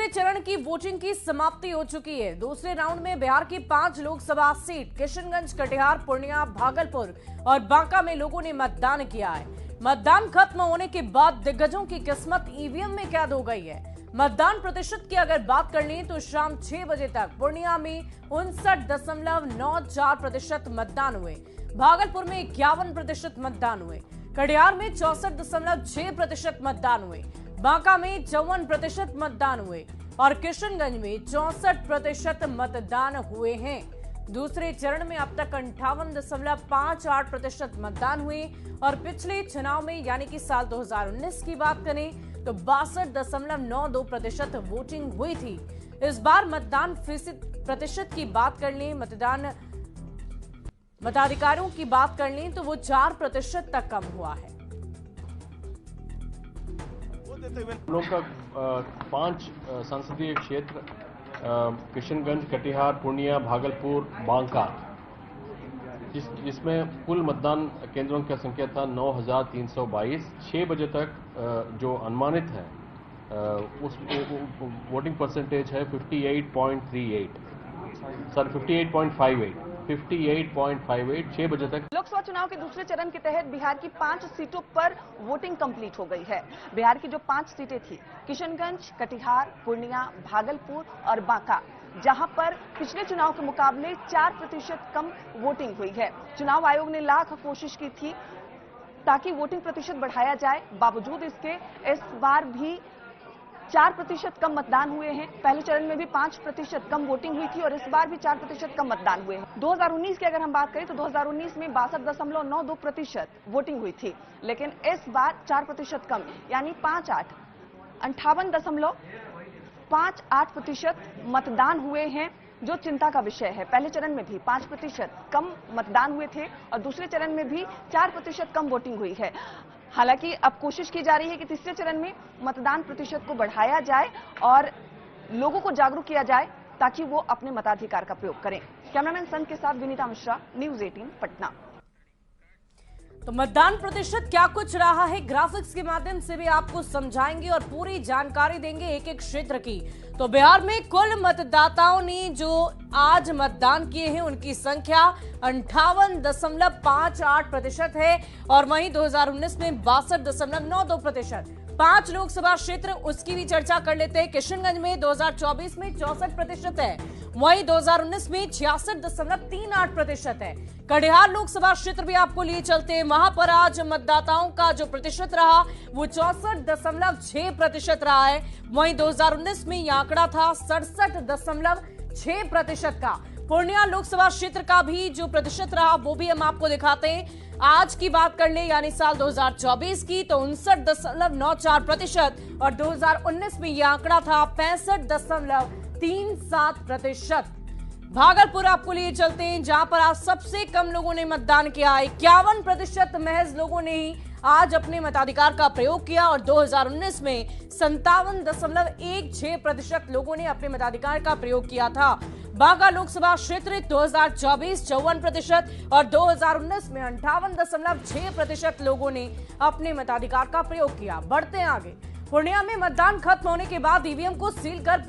चरण की वोटिंग की समाप्ति हो चुकी है। दूसरे राउंड में बिहार की 5 लोकसभा सीट किशनगंज, कटिहार, पूर्णिया, भागलपुर और बांका में लोगों ने मतदान किया है। मतदान खत्म होने के बाद दिग्गजों की किस्मत ईवीएम में कैद हो गई है। मतदान प्रतिशत की अगर बात कर लें तो शाम 6 बजे तक पूर्णिया में 59.94% मतदान हुए, भागलपुर में 51% मतदान हुए, कटिहार में 64.6% मतदान हुए, बांका में 54% मतदान हुए और किशनगंज में 64% मतदान हुए हैं। दूसरे चरण में अब तक 58.58% मतदान हुए और पिछले चुनाव में यानी कि साल 2019 की बात करें तो 62.92% वोटिंग हुई थी। इस बार मतदान प्रतिशत की बात कर लें, मताधिकारों की बात कर लें तो वो 4% तक कम हुआ है। हम लोग का 5 संसदीय क्षेत्र किशनगंज, कटिहार, पूर्णिया, भागलपुर, बांका, जिसमें कुल मतदान केंद्रों की संख्या था 9,322। 6 बजे तक जो अनुमानित है उस वोटिंग परसेंटेज है 58.38, सर 58.58 6 बजे तक। लोकसभा चुनाव के दूसरे चरण के तहत बिहार की 5 सीटों पर वोटिंग कंप्लीट हो गई है। बिहार की जो 5 सीटें थी, किशनगंज, कटिहार, पूर्णिया, भागलपुर और बांका, जहां पर पिछले चुनाव के मुकाबले 4% कम वोटिंग हुई है। चुनाव आयोग ने लाख कोशिश की थी ताकि वोटिंग प्रतिशत बढ़ाया जाए, बावजूद इसके इस बार भी 4% कम मतदान हुए हैं। पहले चरण में भी 5% कम वोटिंग हुई थी और इस बार भी 4% कम मतदान हुए हैं। 2019 की अगर हम बात करें तो 2019 में 62.92% वोटिंग हुई थी, लेकिन इस बार 4% कम यानी 58.58% मतदान हुए हैं, जो चिंता का विषय है। पहले चरण में भी 5% कम मतदान हुए थे और दूसरे चरण में भी 4% कम वोटिंग हुई है। हालांकि अब कोशिश की जा रही है कि तीसरे चरण में मतदान प्रतिशत को बढ़ाया जाए और लोगों को जागरूक किया जाए ताकि वो अपने मताधिकार का प्रयोग करें। कैमरामैन संत के साथ विनीता मिश्रा, न्यूज़ 18 पटना। तो मतदान प्रतिशत क्या कुछ रहा है, ग्राफिक्स के माध्यम से भी आपको समझाएंगे और पूरी जानकारी देंगे एक एक क्षेत्र की। तो बिहार में कुल मतदाताओं ने जो आज मतदान किए हैं उनकी संख्या 58.58% है और वहीं 2019 में 62.92%। 5 लोकसभा क्षेत्र उसकी भी चर्चा कर लेते हैं। किशनगंज में 2024 में 64% है, वहीं 2019 में 66.38% है। कटिहार लोकसभा क्षेत्र भी आपको लिए चलते हैं, वहां पर आज मतदाताओं का जो प्रतिशत रहा वो 64.6% रहा है, वहीं 2019 में यह आंकड़ा था 67.6% का। पूर्णिया लोकसभा क्षेत्र का भी जो प्रतिशत रहा वो भी हम आपको दिखाते हैं। आज की बात कर ले यानी साल 2024 की तो 59.94% और 2019 में यह आंकड़ा था 65.37%। भागलपुर आपको लिए चलते हैं, जहां पर आज सबसे कम लोगों ने मतदान किया। 51% महज लोगों ने ही आज अपने मताधिकार का प्रयोग किया और 2019 में 57.16% लोगों ने अपने मताधिकार का प्रयोग किया था। बांका लोकसभा क्षेत्र 2024 54% और 2019 में 58.6% लोगों ने अपने मताधिकार का प्रयोग किया। बढ़ते हैं आगे। पूर्णिया में मतदान खत्म होने के बाद ईवीएम को सील कर